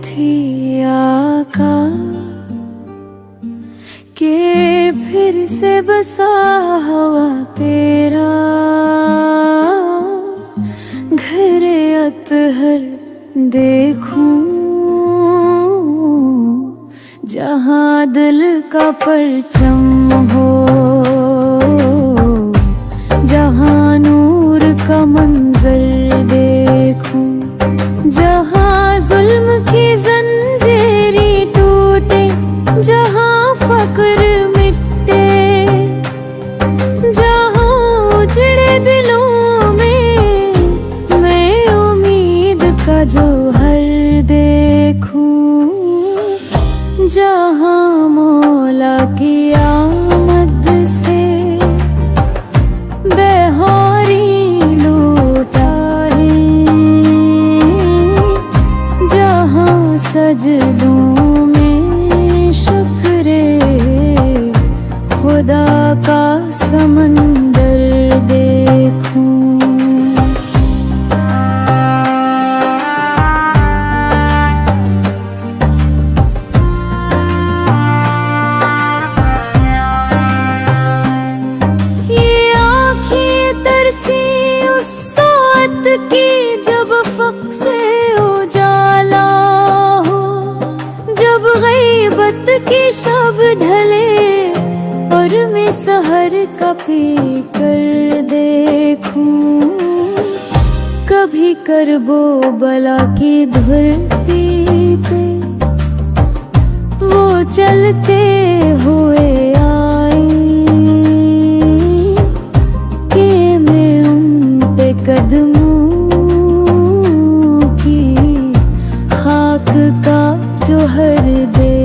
थी आका के फिर से बसा हवा तेरा। घर अतहर देखूं जहाँ दिल का परचम हो, जहाँ नूर का मंजर देखूं, जहाँ जुल्म की जंजीरी टूटे, जहाँ फक्र मिटे, जहाँ उजड़े दिलों में मैं उम्मीद का जौहर देखूं, जहाँ मौला की आमद से बेहारी लूटा है, जहाँ सजदों में शुक्रे खुदा का समंदर देखूं। की जब फक से उजाला हो, जब गैबत की शब ढले और मैं सहर का पी कर देखूं, कभी करबो बला की धरती पे वो चलते हुए आए कि मैं उन पे कदम का जौहर दे